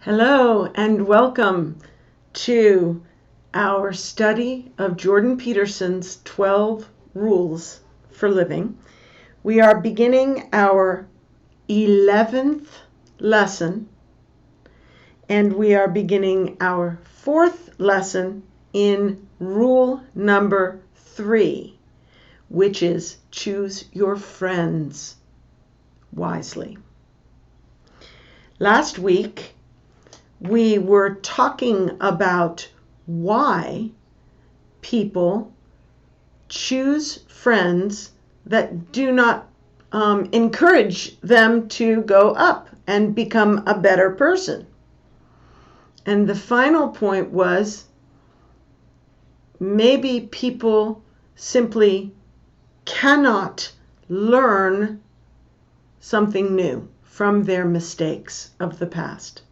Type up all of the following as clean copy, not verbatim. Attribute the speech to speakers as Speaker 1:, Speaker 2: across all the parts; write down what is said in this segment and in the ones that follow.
Speaker 1: Hello and welcome to our study of Jordan Peterson's 12 Rules for Living. We are beginning our 11th lesson, and we are beginning our 4th lesson in rule number 3, which is choose your friends wisely. Last week, we were talking about why people choose friends that do not encourage them to go up and become a better person. And the final point was maybe people simply cannot learn something new from their mistakes of the past.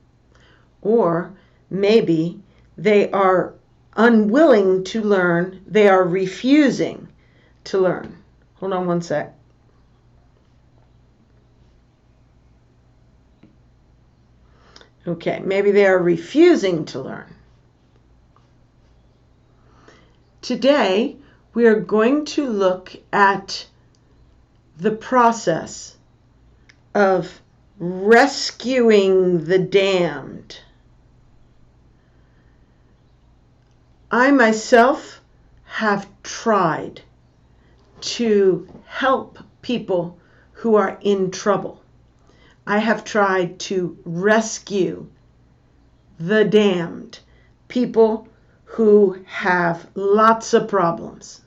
Speaker 1: Or maybe they are unwilling to learn, they are refusing to learn. Hold on one sec. Okay, maybe they are refusing to learn. Today, we are going to look at the process of rescuing the damned. I myself have tried to help people who are in trouble. I have tried to rescue the damned, people who have lots of problems.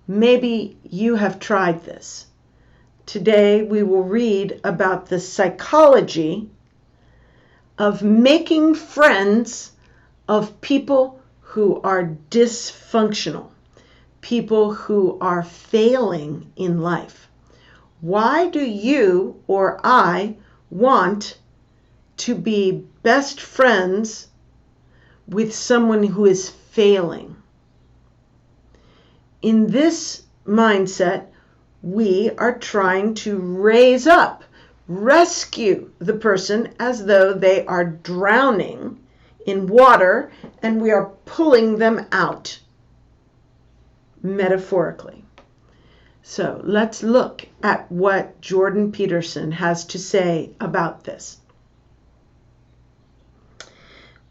Speaker 1: Maybe you have tried this. Today we will read about the psychology of making friends of people who are dysfunctional, people who are failing in life. Why do you or I want to be best friends with someone who is failing? In this mindset, we are trying to raise up, rescue the person as though they are drowning in water, and we are pulling them out, metaphorically. So let's look at what Jordan Peterson has to say about this.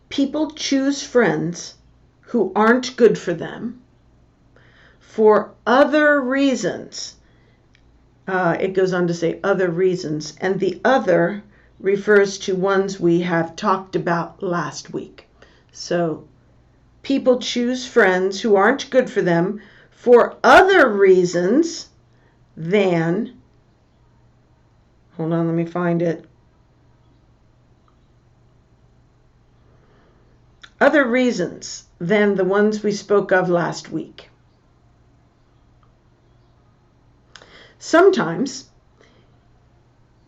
Speaker 1: People choose friends who aren't good for them for other reasons. It goes on to say other reasons, and the other refers to ones we have talked about last week. So people choose friends who aren't good for them for other reasons than, hold on, let me find it. Other reasons than the ones we spoke of last week. Sometimes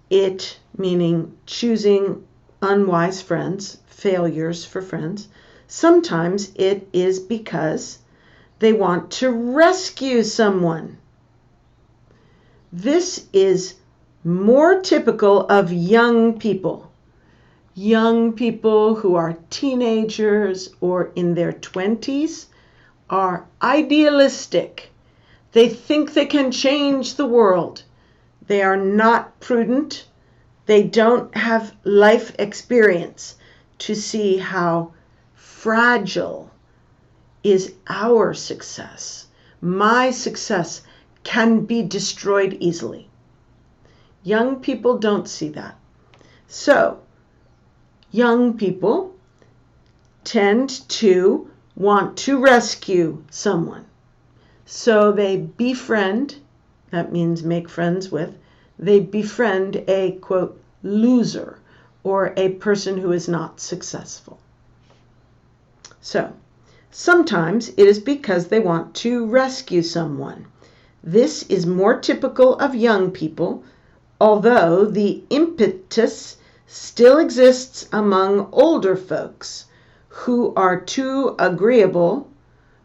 Speaker 1: it, meaning choosing unwise friends, failures for friends, sometimes it is because they want to rescue someone. This is more typical of young people who are teenagers or in their 20s are idealistic. They think they can change the world. They are not prudent. They don't have life experience to see how fragile is our success. My success can be destroyed easily. Young people don't see that. So, young people tend to want to rescue someone. So they befriend, that means make friends with, they befriend a, quote, loser or a person who is not successful. So sometimes it is because they want to rescue someone. This is more typical of young people, although the impetus still exists among older folks who are too agreeable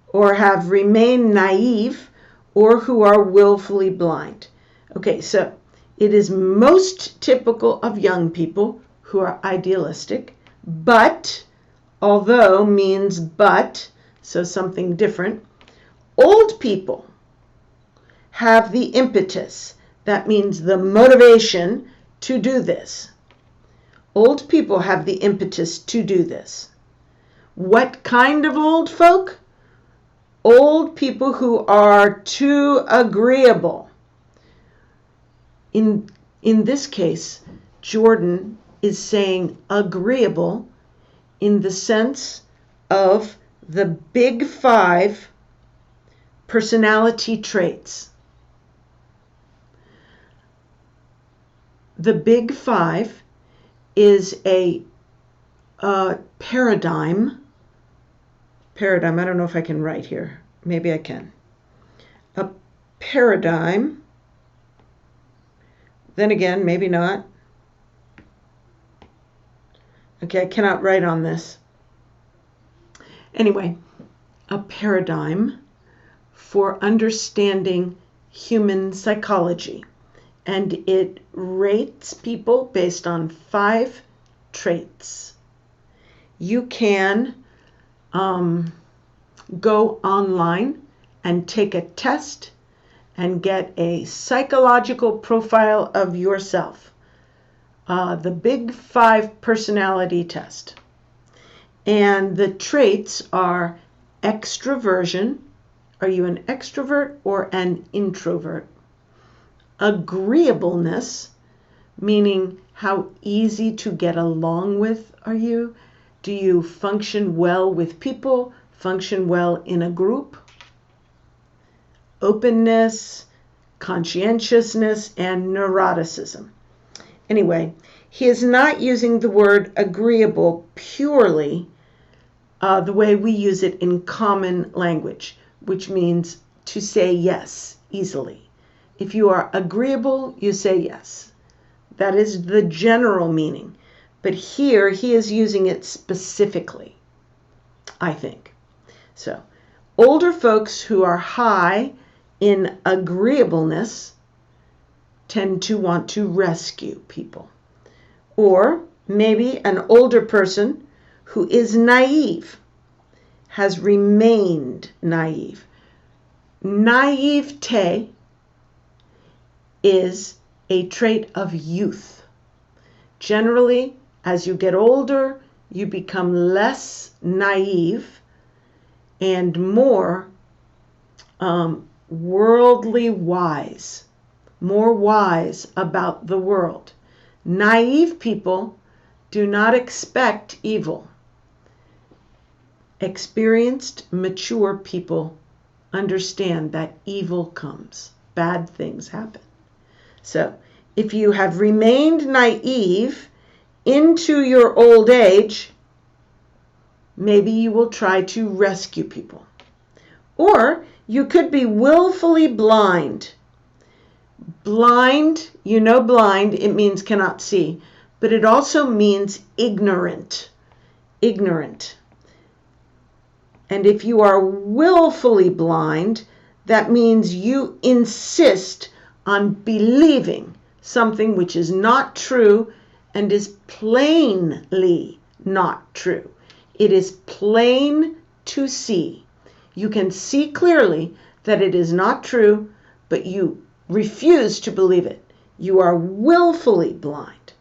Speaker 1: or have remained naive, or who are willfully blind. Okay, so it is most typical of young people who are idealistic, But, although means but, so something different. Old people have the impetus, that means the motivation to do this. Old people have the impetus to do this. What kind of old folk? Old people who are too agreeable. In this case, Jordan is saying agreeable in the sense of the big 5 personality traits. The big 5 is a paradigm. I don't know if I can write here. Maybe I can. A paradigm. Then again, maybe not. Okay, I cannot write on this. Anyway, a paradigm for understanding human psychology. And it rates people based on 5 traits. You can go online and take a test and get a psychological profile of yourself. The Big 5 personality test. And the traits are extroversion. Are you an extrovert or an introvert? Agreeableness, meaning how easy to get along with are you? Do you function well with people? Function well in a group? Openness, conscientiousness, and neuroticism. Anyway, he is not using the word agreeable purely the way we use it in common language, which means to say yes easily. If you are agreeable, you say yes. That is the general meaning. But here he is using it specifically, I think. So, older folks who are high in agreeableness tend to want to rescue people. Or maybe an older person who is naive, has remained naive. Naivete is a trait of youth. Generally, as you get older, you become less naive and more worldly wise, more wise about the world. Naive people do not expect evil. Experienced, mature people understand that evil comes. Bad things happen. So, if you have remained naive into your old age, maybe you will try to rescue people. Or you could be willfully blind. Blind, you know blind, it means cannot see, but it also means ignorant. Ignorant. And if you are willfully blind, that means you insist on believing something which is not true and is plainly not true. It is plain to see. You can see clearly that it is not true, but you refuse to believe it. You are willfully blind,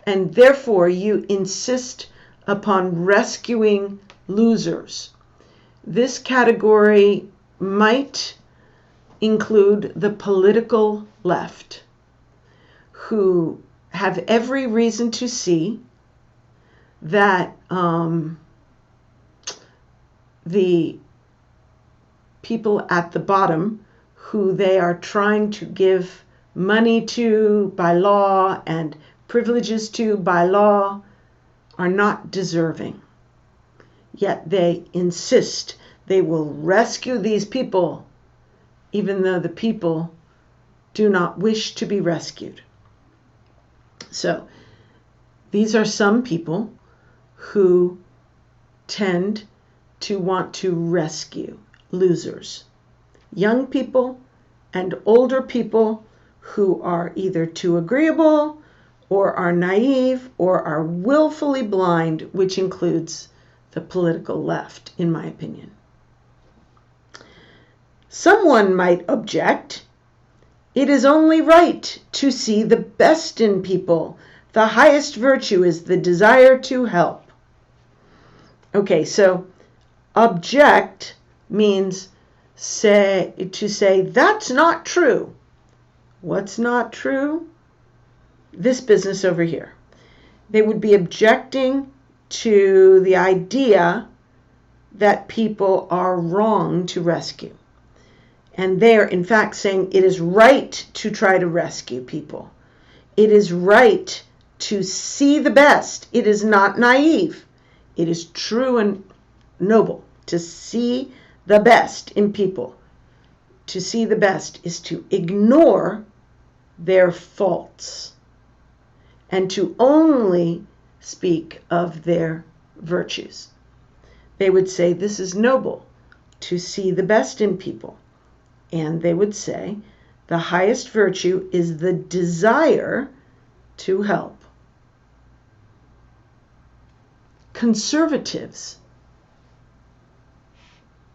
Speaker 1: and therefore you insist upon rescuing losers. This category might include the political left, who have every reason to see that the people at the bottom, who they are trying to give money to by law and privileges to by law, are not deserving. Yet they insist they will rescue these people, even though the people do not wish to be rescued. So, these are some people who tend to want to rescue losers. Young people and older people who are either too agreeable or are naive, or are willfully blind, which includes the political left, in my opinion. Someone might object, it is only right to see the best in people. The highest virtue is the desire to help. Okay, so object means to say that's not true. What's not true? This business over here. They would be objecting to the idea that people are wrong to rescue. And they're in fact saying it is right to try to rescue people. It is right to see the best. It is not naive. It is true and noble to see the best in people. To see the best is to ignore their faults and to only speak of their virtues. They would say this is noble, to see the best in people. And they would say the highest virtue is the desire to help. Conservatives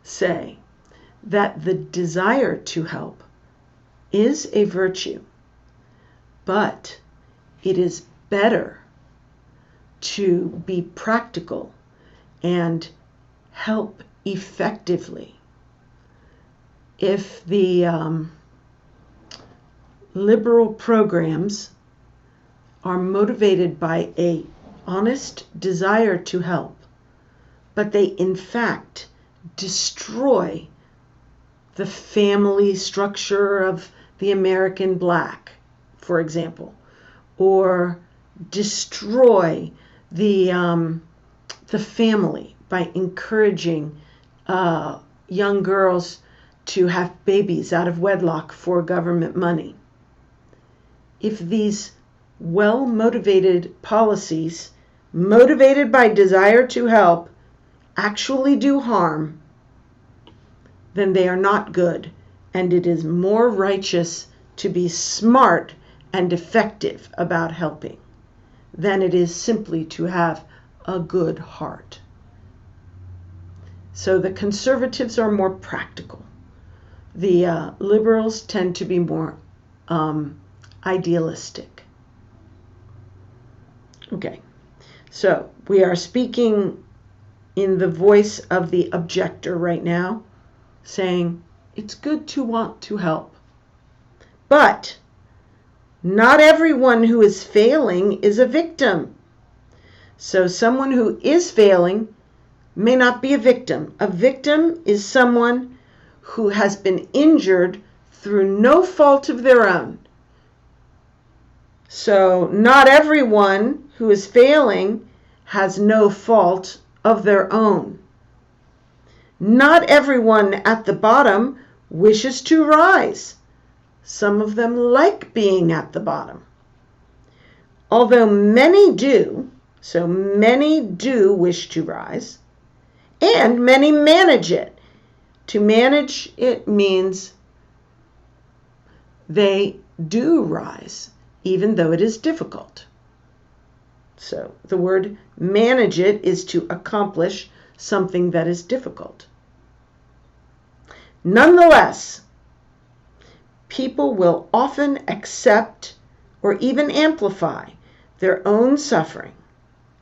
Speaker 1: say that the desire to help is a virtue, but it is better to be practical and help effectively. If the liberal programs are motivated by an honest desire to help, but they in fact destroy the family structure of the American black, for example, or destroy the family by encouraging young girls to have babies out of wedlock for government money. If these well-motivated policies, motivated by desire to help, actually do harm, then they are not good, and it is more righteous to be smart and effective about helping than it is simply to have a good heart. So the conservatives are more practical. The liberals tend to be more idealistic. Okay, so we are speaking in the voice of the objector right now, saying it's good to want to help. But not everyone who is failing is a victim. So someone who is failing may not be a victim. A victim is someone who has been injured through no fault of their own. So not everyone who is failing has no fault of their own. Not everyone at the bottom wishes to rise. Some of them like being at the bottom. Although many do, so many do wish to rise, and many manage it. To manage it means they do rise, even though it is difficult. So the word manage it is to accomplish something that is difficult. Nonetheless, people will often accept or even amplify their own suffering,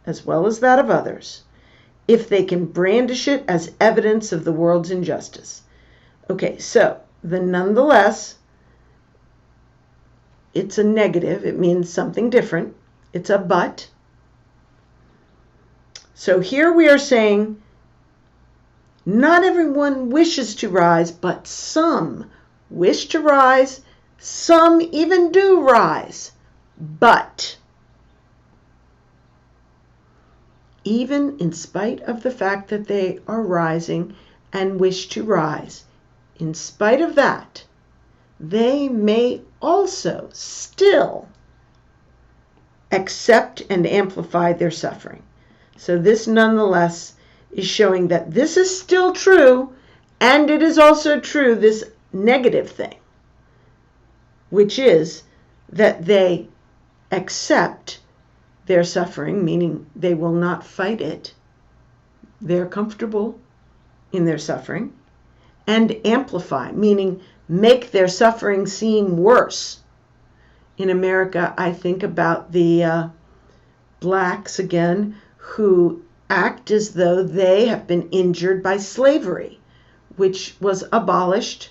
Speaker 1: as well as that of others, if they can brandish it as evidence of the world's injustice. Okay, so the nonetheless, it's a negative. It means something different. It's a but. So here we are saying, not everyone wishes to rise, but some wish to rise. Some even do rise. But even in spite of the fact that they are rising and wish to rise, in spite of that, they may also still accept and amplify their suffering. So this nonetheless is showing that this is still true, and it is also true, this negative thing, which is that they accept their suffering, meaning they will not fight it. They're comfortable in their suffering. And amplify, meaning make their suffering seem worse. In America, I think about the blacks again, who act as though they have been injured by slavery, which was abolished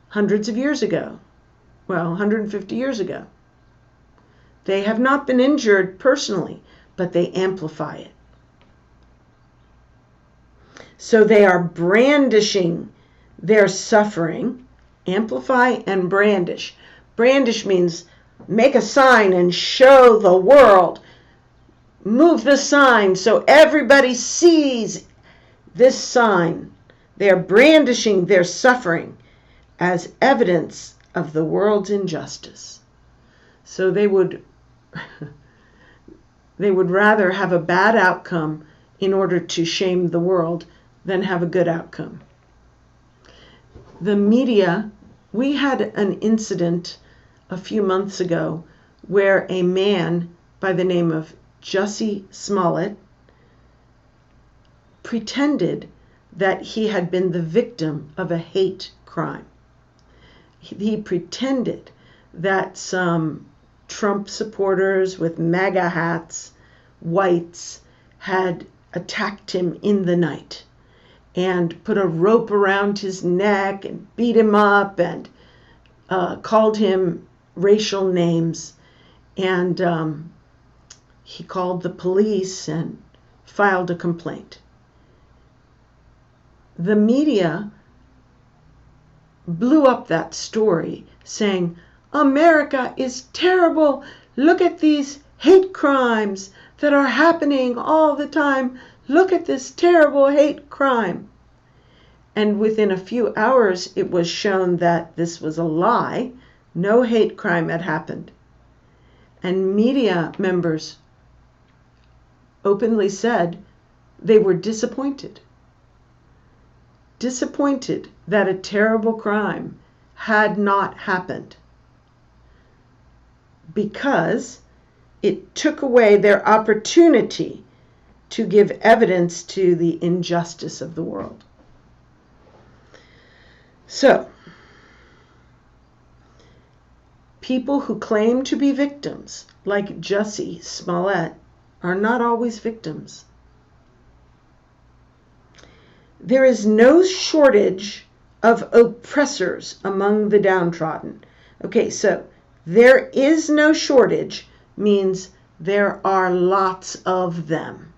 Speaker 1: hundreds of years ago. Well, 150 years ago. They have not been injured personally, but they amplify it. So they are brandishing their suffering, amplify and brandish. Brandish means make a sign and show the world. Move the sign so everybody sees this sign. They are brandishing their suffering as evidence of the world's injustice. So they would rather have a bad outcome in order to shame the world than have a good outcome. The media, we had an incident a few months ago where a man by the name of Jussie Smollett pretended that he had been the victim of a hate crime. He pretended that some Trump supporters with MAGA hats, whites, had attacked him in the night and put a rope around his neck and beat him up and called him racial names. And he called the police and filed a complaint. The media blew up that story saying, America is terrible. Look at these hate crimes that are happening all the time. Look at this terrible hate crime. And within a few hours, it was shown that this was a lie. No hate crime had happened. And media members openly said they were disappointed. Disappointed that a terrible crime had not happened, because it took away their opportunity to give evidence to the injustice of the world. So, people who claim to be victims, like Jussie Smollett, are not always victims. There is no shortage of oppressors among the downtrodden. Okay, so there is no shortage means there are lots of them.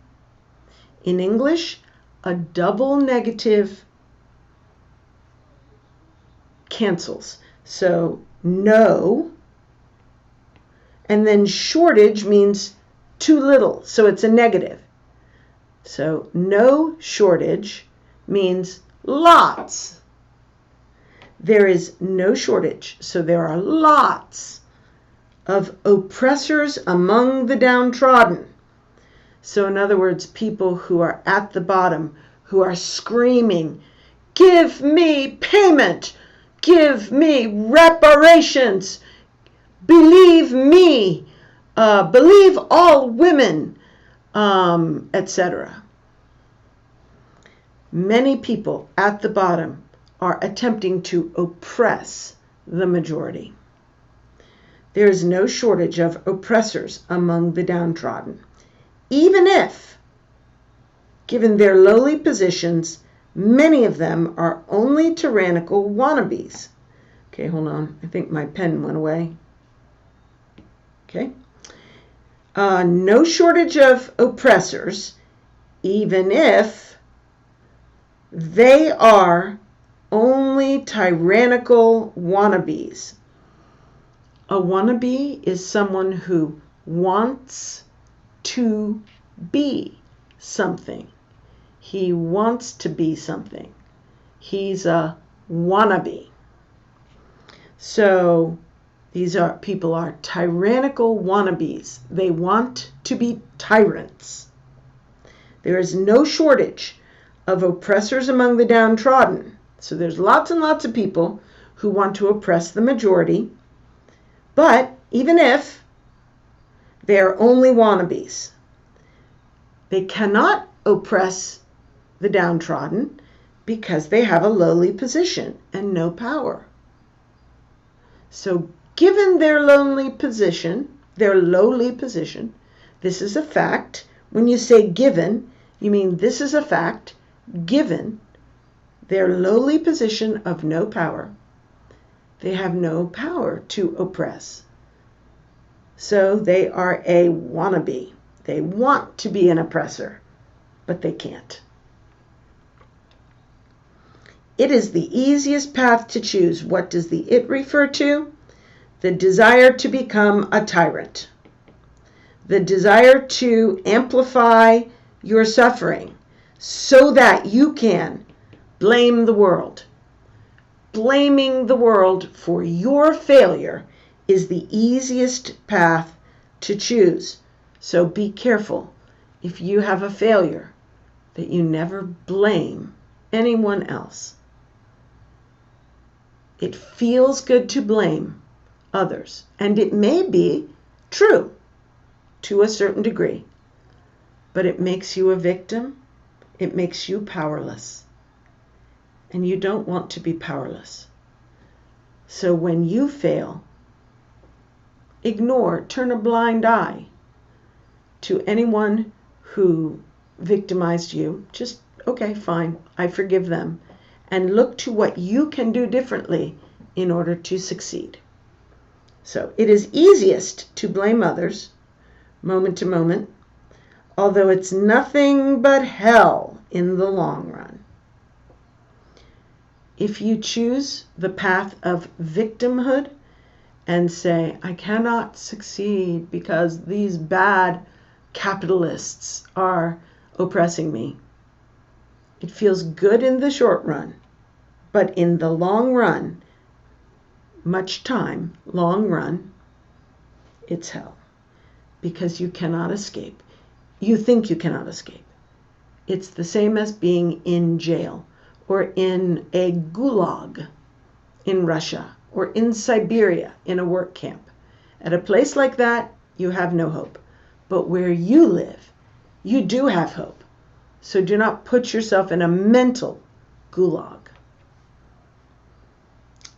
Speaker 1: In English, a double negative cancels. So no, and then shortage means too little, so it's a negative. So no shortage means lots. There is no shortage, so there are lots of oppressors among the downtrodden. So in other words, people who are at the bottom, who are screaming, give me payment, give me reparations, believe me, believe all women, etc. Many people at the bottom are attempting to oppress the majority. There is no shortage of oppressors among the downtrodden, even if, given their lowly positions, many of them are only tyrannical wannabes. Okay, hold on. I think my pen went away. Okay. No shortage of oppressors, even if they are only tyrannical wannabes. A wannabe is someone who wants to be something. He wants to be something. He's a wannabe. So these are people are tyrannical wannabes. They want to be tyrants. There is no shortage of oppressors among the downtrodden. So there's lots and lots of people who want to oppress the majority. But even if They are only wannabes. They cannot oppress the downtrodden because they have a lowly position and no power. So given their lowly position, this is a fact. When you say given, you mean this is a fact. Given their lowly position of no power, they have no power to oppress. So they are a wannabe. They want to be an oppressor, but they can't. It is the easiest path to choose. What does the it refer to? The desire to become a tyrant. The desire to amplify your suffering so that you can blame the world. Blaming the world for your failure is the easiest path to choose. So be careful if you have a failure that you never blame anyone else. It feels good to blame others, and it may be true to a certain degree, but it makes you a victim. It makes you powerless, and you don't want to be powerless. So when you fail, ignore, turn a blind eye to anyone who victimized you. Just, okay, fine, I forgive them. And look to what you can do differently in order to succeed. So it is easiest to blame others moment to moment, although it's nothing but hell in the long run. If you choose the path of victimhood and say, I cannot succeed because these bad capitalists are oppressing me, it feels good in the short run, but in the long run, long run, it's hell. Because you cannot escape. You think you cannot escape. It's the same as being in jail or in a gulag in Russia or in Siberia in a work camp. At a place like that, you have no hope. But where you live, you do have hope. So do not put yourself in a mental gulag.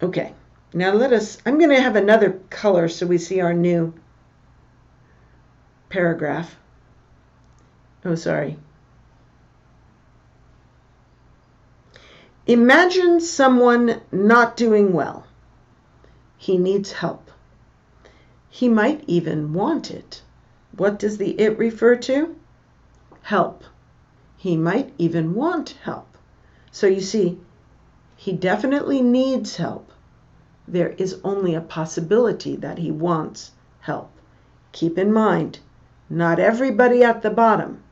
Speaker 1: Okay, now I'm going to have another color so we see our new paragraph. Oh, sorry. Imagine someone not doing well. He needs help. He might even want it. What does the it refer to? Help. He might even want help. So you see, he definitely needs help. There is only a possibility that he wants help. Keep in mind, not everybody at the bottom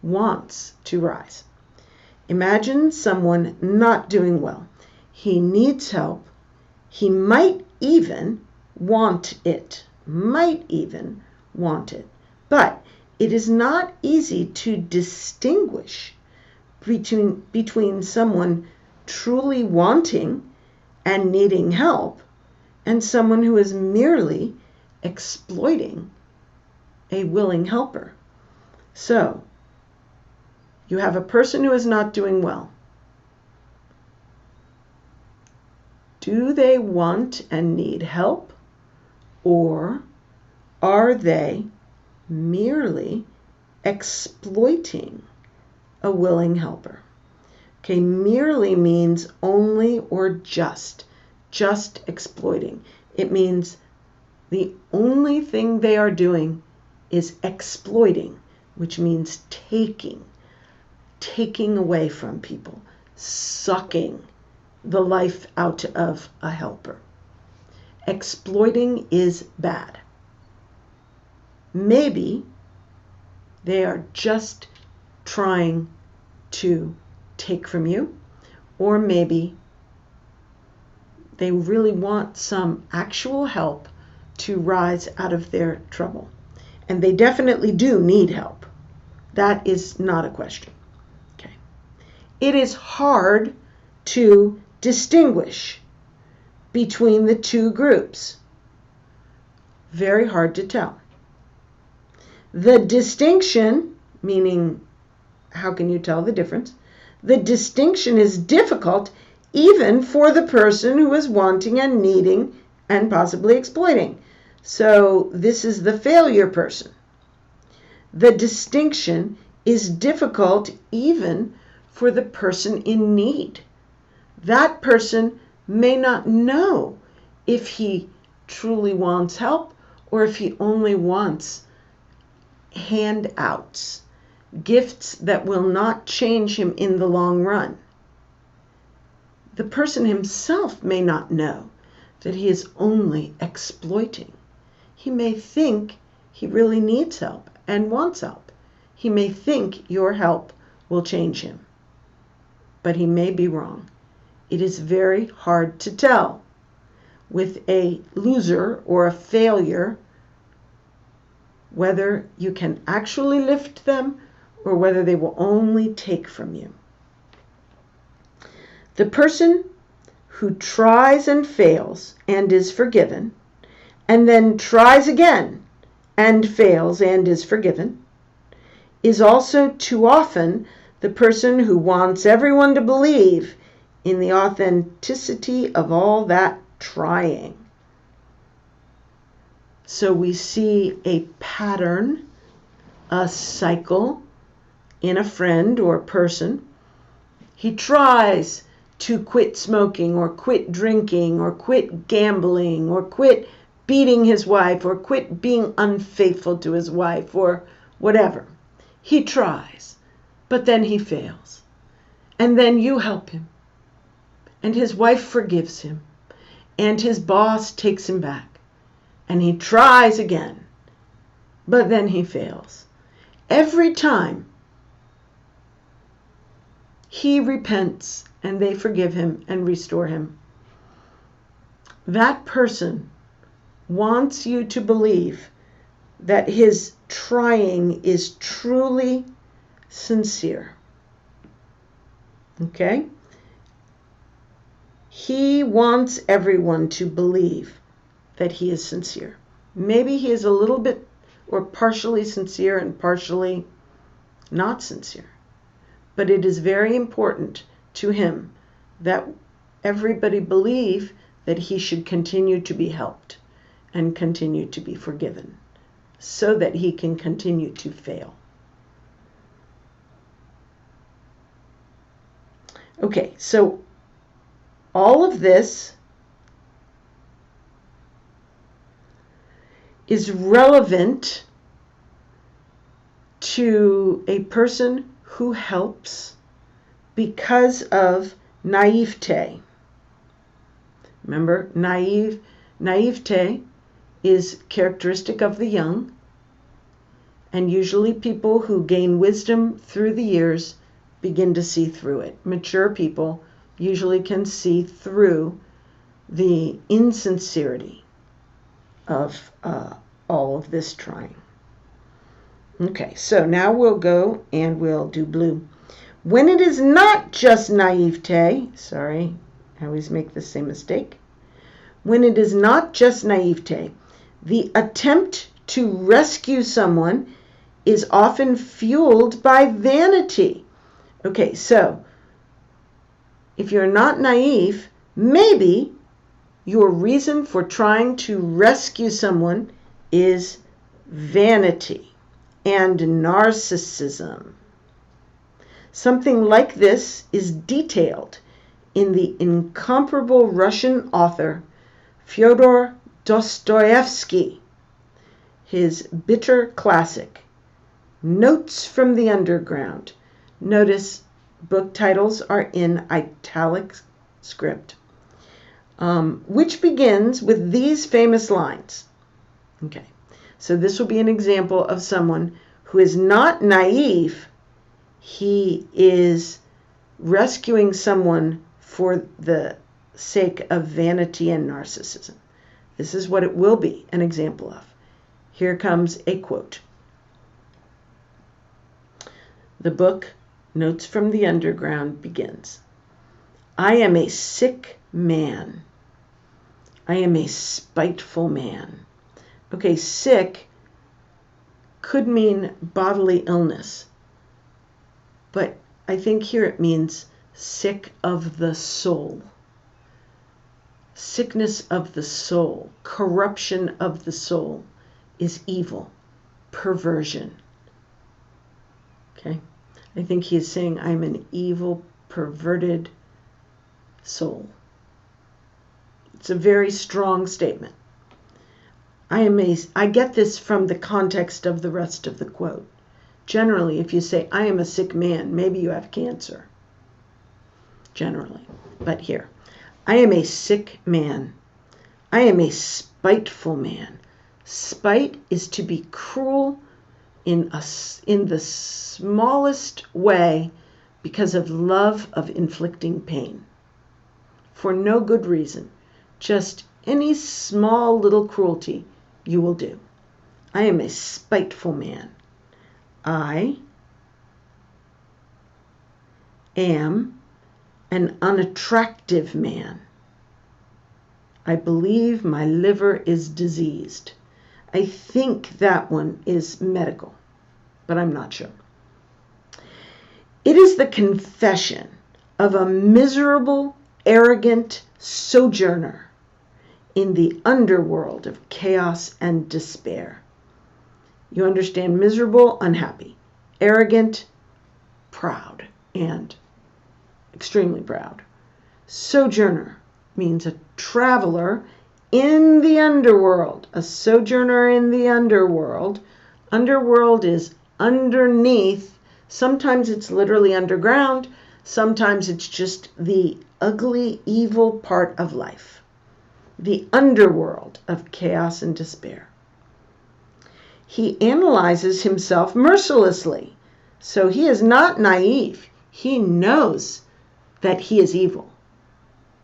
Speaker 1: wants to rise. Imagine someone not doing well. He needs help. He might even want it. But it is not easy to distinguish between someone truly wanting and needing help and someone who is merely exploiting a willing helper. So, you have a person who is not doing well. Do they want and need help, or are they merely exploiting a willing helper? Okay, merely means only or just exploiting. It means the only thing they are doing is exploiting, which means taking away from people, sucking the life out of a helper. Exploiting is bad. Maybe they are just trying to take from you, or maybe they really want some actual help to rise out of their trouble. And they definitely do need help. That is not a question. Okay. It is hard to distinguish between the two groups. Very hard to tell. The distinction, meaning how can you tell the difference? The distinction is difficult even for the person who is wanting and needing and possibly exploiting. So this is the failure person. The distinction is difficult even for the person in need. That person may not know if he truly wants help or if he only wants handouts, gifts that will not change him in the long run. The person himself may not know that he is only exploiting. He may think he really needs help and wants help. He may think your help will change him, but he may be wrong. It is very hard to tell with a loser or a failure whether you can actually lift them or whether they will only take from you. The person who tries and fails and is forgiven, and then tries again and fails and is forgiven, is also too often the person who wants everyone to believe in the authenticity of all that trying. So we see a pattern, a cycle in a friend or person. He tries to quit smoking or quit drinking or quit gambling or quit beating his wife or quit being unfaithful to his wife or whatever. He tries, but then he fails. And then you help him. And his wife forgives him. And his boss takes him back. And he tries again, but then he fails. Every time he repents and they forgive him and restore him. That person wants you to believe that his trying is truly sincere. Okay? He wants everyone to believe that he is sincere. Maybe he is a little bit or partially sincere and partially not sincere. But it is very important to him that everybody believe that he should continue to be helped and continue to be forgiven so that he can continue to fail. Okay, so all of this is relevant to a person who helps because of naivete. Remember, naivete is characteristic of the young, and usually people who gain wisdom through the years begin to see through it. Mature people usually can see through the insincerity of all of this trying. Okay, so now we'll go and we'll do blue. When it is not just naivete, sorry, I always make the same mistake. When it is not just naivete, the attempt to rescue someone is often fueled by vanity. Okay, so if you're not naive, maybe your reason for trying to rescue someone is vanity and narcissism. Something like this is detailed in the incomparable Russian author Fyodor Dostoevsky, his bitter classic, Notes from the Underground. Notice book titles are in italic script, which begins with these famous lines. Okay, so this will be an example of someone who is not naive. He is rescuing someone for the sake of vanity and narcissism. This is what it will be an example of. Here comes a quote. The book, Notes from the Underground, begins. I am a sick man. I am a spiteful man. Okay, sick could mean bodily illness, but I think here it means sick of the soul. Sickness of the soul, corruption of the soul is evil, perversion. Okay? I think he is saying, I'm an evil, perverted soul. It's a very strong statement. I get this from the context of the rest of the quote. Generally, if you say, I am a sick man, maybe you have cancer. Generally. But here, I am a sick man. I am a spiteful man. Spite is to be cruel in the smallest way because of love of inflicting pain. For no good reason. Just any small little cruelty you will do. I am a spiteful man. I am an unattractive man. I believe my liver is diseased. I think that one is medical, but I'm not sure. It is the confession of a miserable, arrogant sojourner in the underworld of chaos and despair. You understand miserable, unhappy, arrogant, proud, and extremely proud. Sojourner means a traveler in the underworld, a sojourner in the underworld. Underworld is underneath. Sometimes it's literally underground. Sometimes it's just the ugly, evil part of life. The underworld of chaos and despair. He analyzes himself mercilessly. So he is not naive. He knows that he is evil.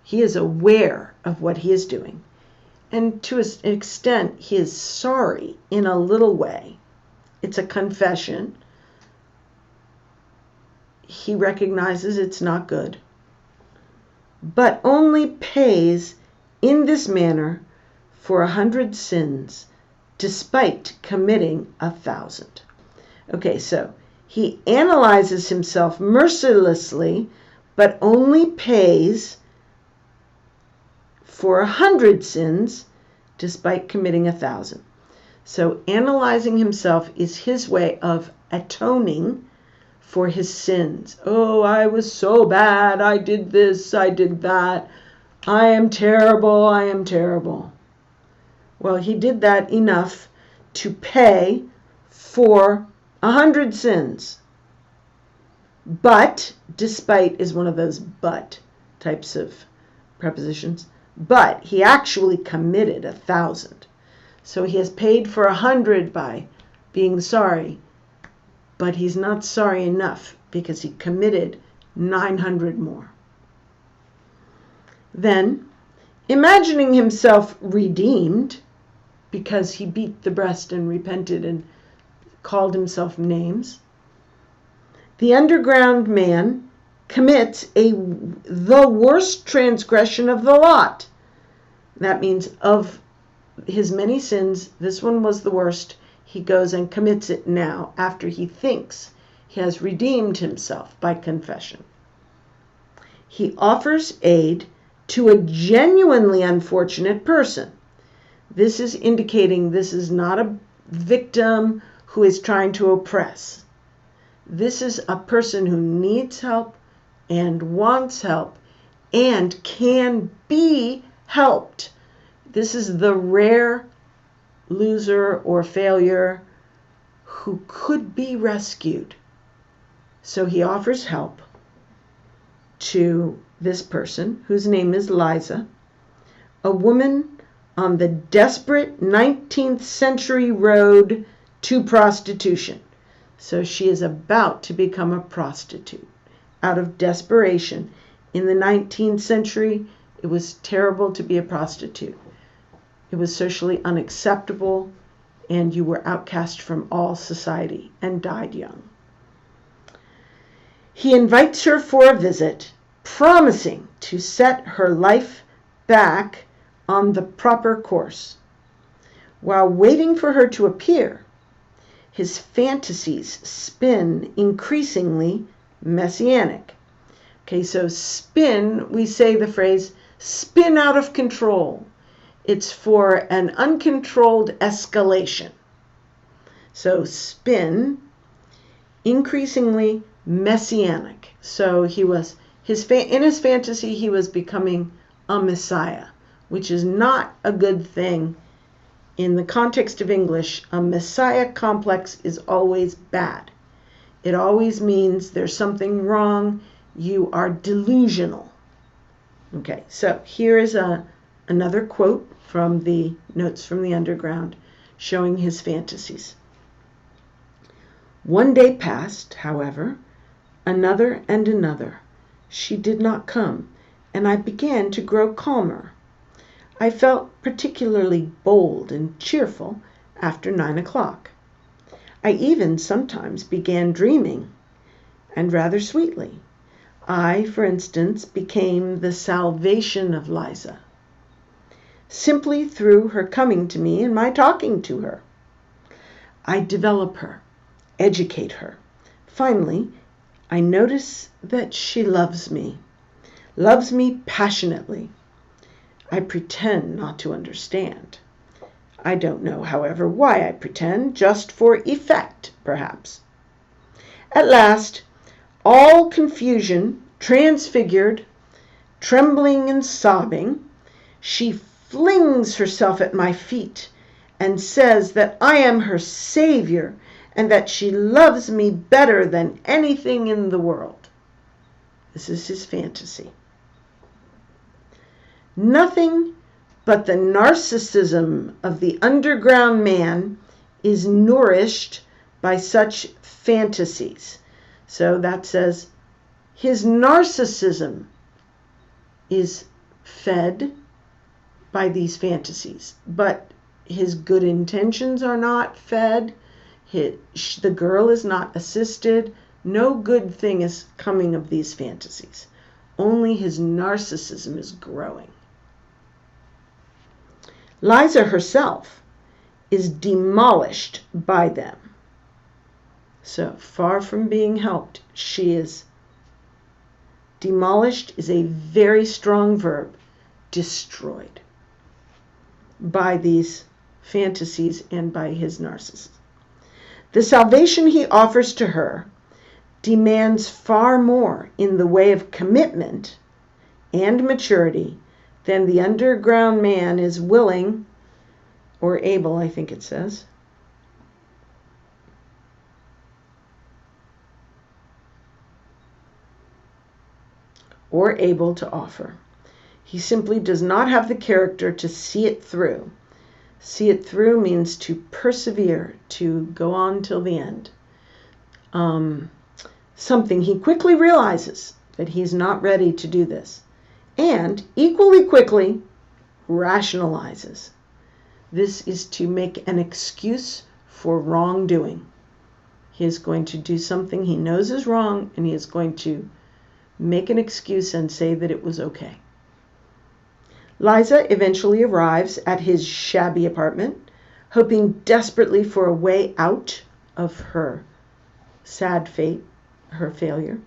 Speaker 1: He is aware of what he is doing. And to an extent, he is sorry in a little way. It's a confession. He recognizes it's not good, but only pays in this manner for 100 sins, despite committing 1,000. Okay, so he analyzes himself mercilessly, but only pays for 100 sins, despite committing 1,000. So analyzing himself is his way of atoning for his sins. Oh, I was so bad. I did this. I did that. I am terrible. I am terrible. Well, he did that enough to pay for 100 sins. But, despite is one of those but types of prepositions. But he actually committed 1,000. So he has paid for 100 by being sorry, but he's not sorry enough because he committed 900 more. Then, imagining himself redeemed because he beat the breast and repented and called himself names, the underground man commits the worst transgression of the lot. That means of his many sins, this one was the worst. He goes and commits it now after he thinks he has redeemed himself by confession. He offers aid to a genuinely unfortunate person. This is indicating this is not a victim who is trying to oppress. This is a person who needs help and wants help and can be helped. This is the rare loser or failure who could be rescued. So he offers help to this person whose name is Liza, a woman on the desperate 19th century road to prostitution. So she is about to become a prostitute out of desperation. In the 19th century, it was terrible to be a prostitute. It was socially unacceptable, and you were outcast from all society and died young. He invites her for a visit, promising to set her life back on the proper course. While waiting for her to appear, his fantasies spin increasingly messianic. Okay, so spin, we say the phrase spin out of control. It's for an uncontrolled escalation. So spin, increasingly messianic. So he was in his fantasy he was becoming a messiah, which is not a good thing. In the context of English, a messiah complex is always bad. It always means there's something wrong. You are delusional. Okay, so here is another quote from the Notes from the Underground showing his fantasies. One day passed, however, another and another. She did not come, and I began to grow calmer. I felt particularly bold and cheerful after 9 o'clock. I even sometimes began dreaming, and rather sweetly. I, for instance, became the salvation of Liza, simply through her coming to me and my talking to her. I develop her, educate her. Finally, I notice that she loves me passionately. I pretend not to understand. I don't know, however, why I pretend, just for effect, perhaps. At last, all confusion, transfigured, trembling and sobbing, she flings herself at my feet and says that I am her savior and that she loves me better than anything in the world. This is his fantasy. Nothing but the narcissism of the underground man is nourished by such fantasies. So that says his narcissism is fed by these fantasies, but his good intentions are not fed. The girl is not assisted. No good thing is coming of these fantasies. Only his narcissism is growing. Liza herself is demolished by them. So far from being helped, she is demolished is a very strong verb, destroyed by these fantasies and by his narcissism. The salvation he offers to her demands far more in the way of commitment and maturity than the underground man is willing or able, I think it says, or able to offer. He simply does not have the character to see it through. See it through means to persevere, to go on till the end. Something he quickly realizes that he's not ready to do this, and equally quickly rationalizes. This is to make an excuse for wrongdoing. He is going to do something he knows is wrong, and he is going to make an excuse and say that it was okay. Liza eventually arrives at his shabby apartment, hoping desperately for a way out of her sad fate, her failure.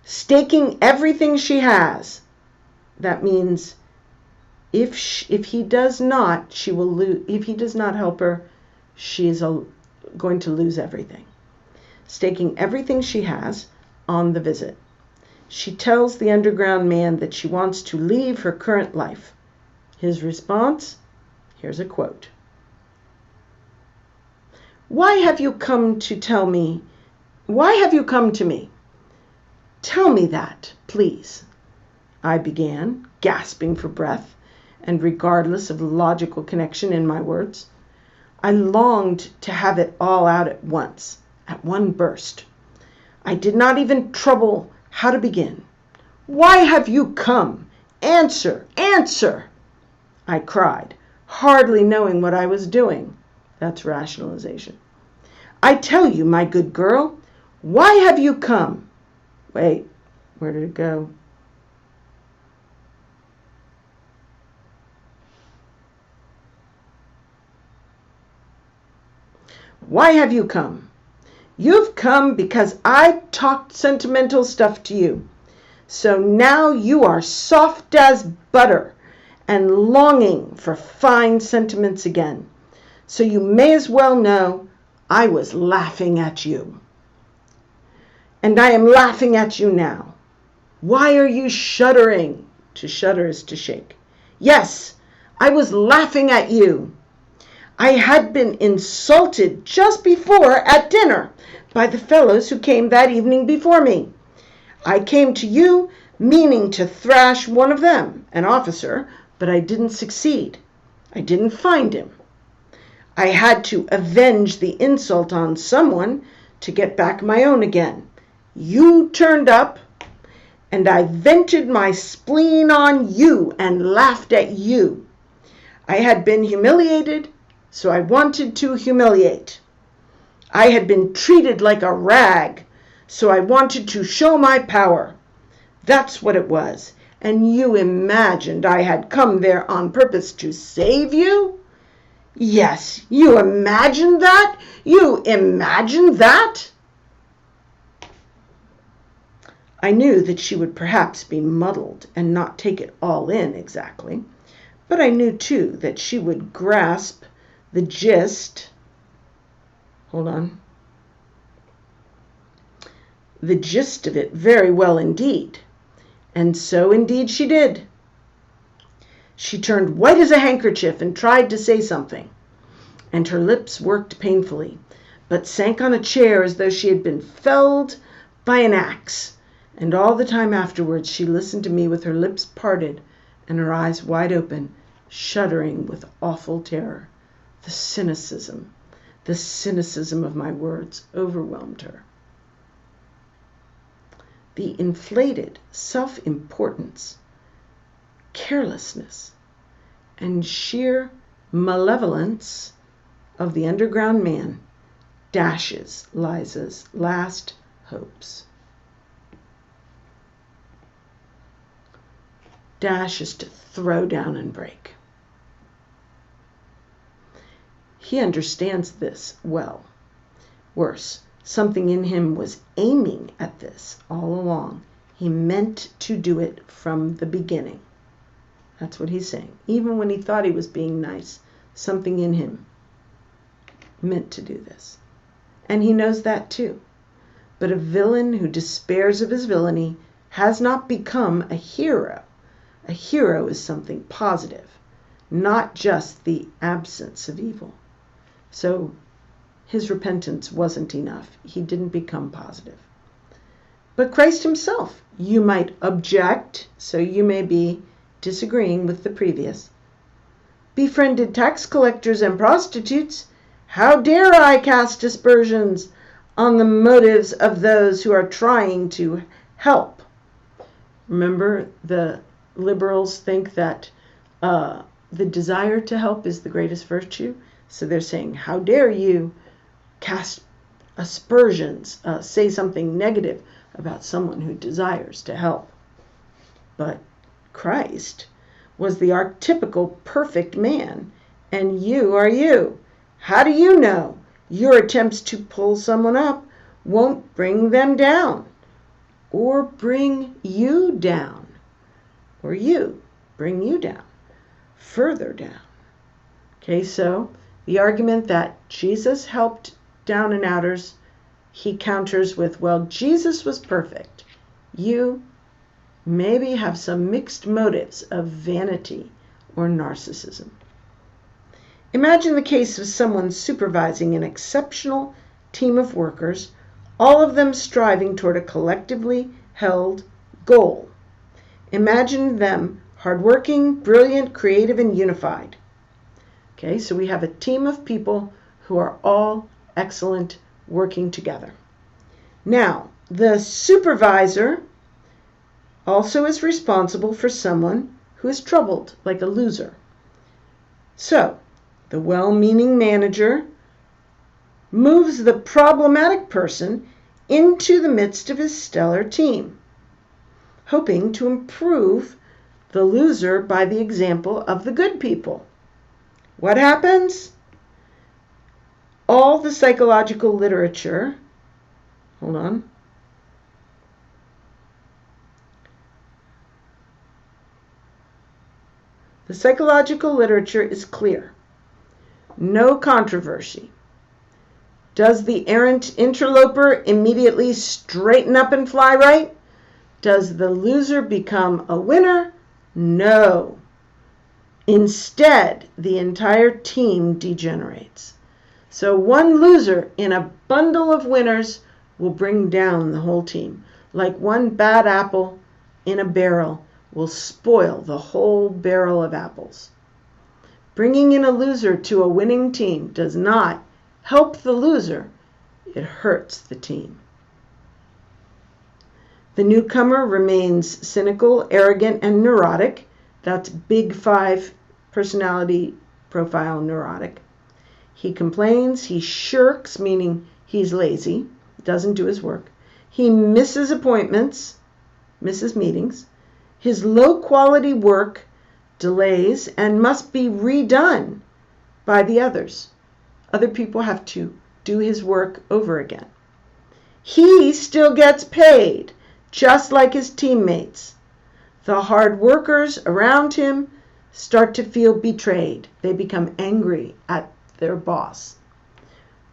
Speaker 1: Staking everything she has. That means if he does not, she will lose. If he does not help her, she is going to lose everything. Staking everything she has on the visit. She tells the underground man that she wants to leave her current life. His response? Here's a quote. Why have you come to me? Tell me that, please. I began, gasping for breath, and regardless of the logical connection in my words. I longed to have it all out at once, at one burst. I did not even trouble how to begin. Why have you come? Answer, answer, I cried, hardly knowing what I was doing. That's rationalization. I tell you, my good girl, why have you come? Wait, where did it go? Why have you come? You've come because I talked sentimental stuff to you. So now you are soft as butter and longing for fine sentiments again. So you may as well know I was laughing at you. And I am laughing at you now. Why are you shuddering? To shudder is to shake. Yes, I was laughing at you. I had been insulted just before at dinner by the fellows who came that evening before me. I came to you meaning to thrash one of them, an officer, but I didn't succeed. I didn't find him. I had to avenge the insult on someone to get back my own again. You turned up, and I vented my spleen on you and laughed at you. I had been humiliated, so I wanted to humiliate. I had been treated like a rag, so I wanted to show my power. That's what it was. And you imagined I had come there on purpose to save you? Yes, you imagined that? You imagined that? I knew that she would perhaps be muddled and not take it all in exactly, but I knew too that she would grasp the gist. The gist of it very well indeed. And so indeed she did. She turned white as a handkerchief and tried to say something, and her lips worked painfully, but sank on a chair as though she had been felled by an axe. And all the time afterwards she listened to me with her lips parted and her eyes wide open, shuddering with awful terror. The cynicism of my words overwhelmed her. The inflated self-importance, carelessness, and sheer malevolence of the underground man dashes Liza's last hopes. Dash is to throw down and break. He understands this well. Worse, something in him was aiming at this all along. He meant to do it from the beginning. That's what he's saying. Even when he thought he was being nice, something in him meant to do this. And he knows that too. But a villain who despairs of his villainy has not become a hero. A hero is something positive, not just the absence of evil. So his repentance wasn't enough. He didn't become positive. But Christ himself, you might object, so you may be disagreeing with the previous. Befriended tax collectors and prostitutes, how dare I cast aspersions on the motives of those who are trying to help? Remember, the liberals think that the desire to help is the greatest virtue. So they're saying, how dare you cast aspersions, say something negative about someone who desires to help. But Christ was the archetypical perfect man, and you are you. How do you know your attempts to pull someone up won't bring them down, or bring you down, or you bring you down, further down? Okay, so the argument that Jesus helped down and outers, he counters with, well, Jesus was perfect. You maybe have some mixed motives of vanity or narcissism. Imagine the case of someone supervising an exceptional team of workers, all of them striving toward a collectively held goal. Imagine them hardworking, brilliant, creative, and unified. Okay, so we have a team of people who are all excellent, working together. Now, the supervisor also is responsible for someone who is troubled, like a loser. So, the well-meaning manager moves the problematic person into the midst of his stellar team, hoping to improve the loser by the example of the good people. What happens? All the psychological literature, hold on. The psychological literature is clear. No controversy. Does the errant interloper immediately straighten up and fly right? Does the loser become a winner? No. Instead, the entire team degenerates. So one loser in a bundle of winners will bring down the whole team. Like one bad apple in a barrel will spoil the whole barrel of apples. Bringing in a loser to a winning team does not help the loser, it hurts the team. The newcomer remains cynical, arrogant, and neurotic. That's big 5 personality profile neurotic. He complains, he shirks, meaning he's lazy, doesn't do his work. He misses appointments, misses meetings. His low quality work delays and must be redone by the others. Other people have to do his work over again. He still gets paid, just like his teammates. The hard workers around him start to feel betrayed. They become angry at their boss.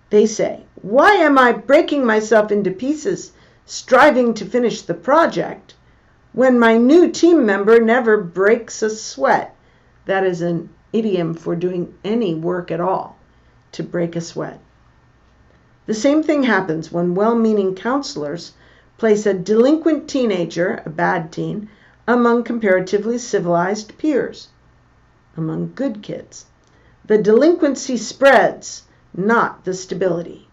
Speaker 1: They say, "Why am I breaking myself into pieces, striving to finish the project, when my new team member never breaks a sweat?" That is an idiom for doing any work at all, to break a sweat. The same thing happens when well-meaning counselors place a delinquent teenager, a bad teen, among comparatively civilized peers, among good kids. The delinquency spreads, not the stability.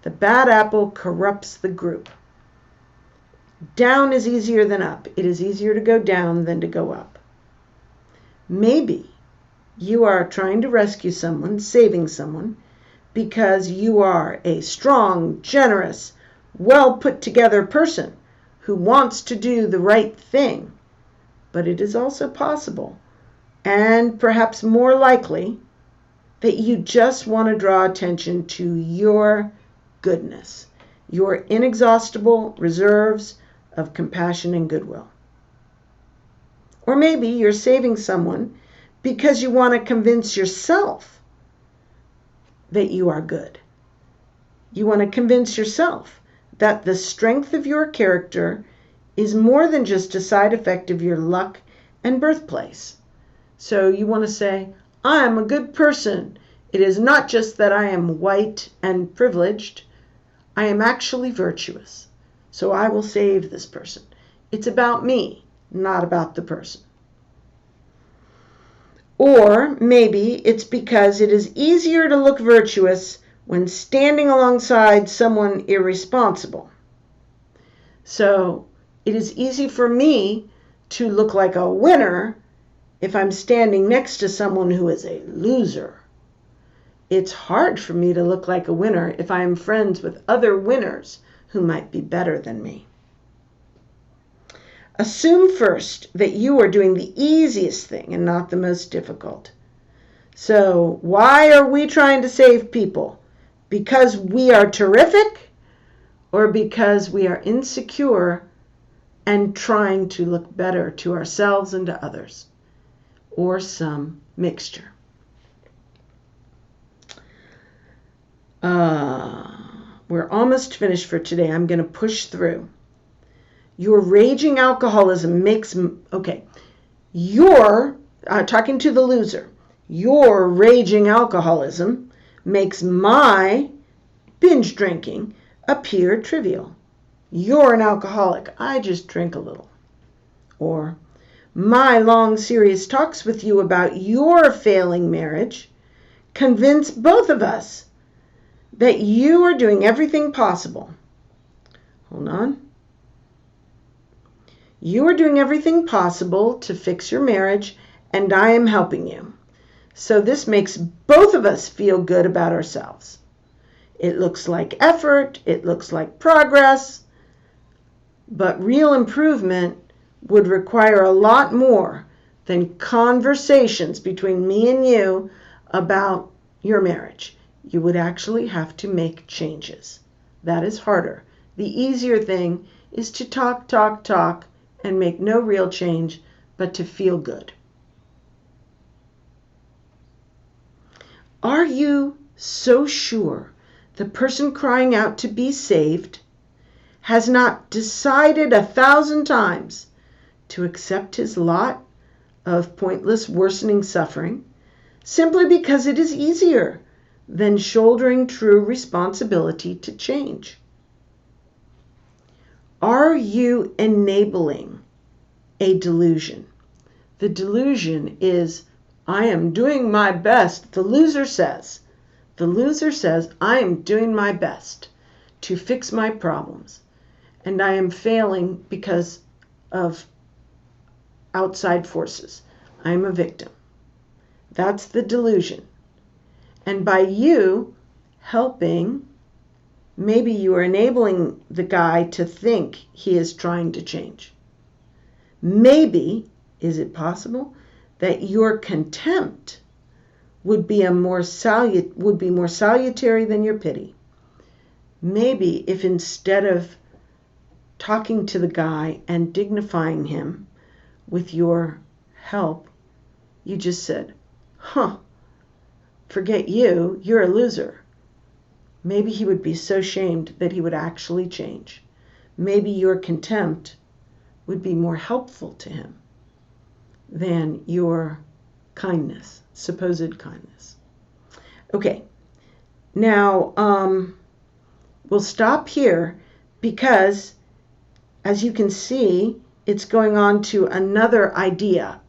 Speaker 1: The bad apple corrupts the group. Down is easier than up. It is easier to go down than to go up. Maybe you are trying to rescue someone, saving someone, because you are a strong, generous, well put together person who wants to do the right thing. But it is also possible, and perhaps more likely, that you just want to draw attention to your goodness, your inexhaustible reserves of compassion and goodwill. Or maybe you're saving someone because you want to convince yourself that you are good. You want to convince yourself that the strength of your character is more than just a side effect of your luck and birthplace. So you want to say, "I am a good person. It is not just that I am white and privileged. I am actually virtuous. So I will save this person." It's about me, not about the person. Or maybe it's because it is easier to look virtuous when standing alongside someone irresponsible. So it is easy for me to look like a winner if I'm standing next to someone who is a loser. It's hard for me to look like a winner if I am friends with other winners who might be better than me. Assume first that you are doing the easiest thing and not the most difficult. So, why are we trying to save people? Because we are terrific, or because we are insecure and trying to look better to ourselves and to others? Or some mixture. We're almost finished for today. I'm going to push through. Your raging alcoholism makes, you're talking to the loser. Your raging alcoholism makes my binge drinking appear trivial. You're an alcoholic. I just drink a little. Or, my long serious talks with you about your failing marriage convince both of us that you are doing everything possible. Hold on. You are doing everything possible to fix your marriage, and I am helping you. So this makes both of us feel good about ourselves. It looks like effort, it looks like progress, but real improvement would require a lot more than conversations between me and you about your marriage. you would actually have to make changes. That is harder. The easier thing is to talk, talk, talk, and make no real change, but to feel good. Are you so sure the person crying out to be saved has not decided 1,000 times to accept his lot of pointless worsening suffering simply because it is easier than shouldering true responsibility to change? Are you enabling a delusion? The delusion is, I am doing my best. The loser says, I am doing my best to fix my problems, and I am failing because of outside forces. I am a victim. That's the delusion. And by you helping, maybe you are enabling the guy to think he is trying to change. Maybe, is it possible, that your contempt would be more salutary than your pity? Maybe if instead of talking to the guy and dignifying him with your help, you just said, forget you, you're a loser. Maybe he would be so shamed that he would actually change. Maybe your contempt would be more helpful to him than your kindness, supposed kindness. Okay, now we'll stop here because, as you can see, it's going on to another idea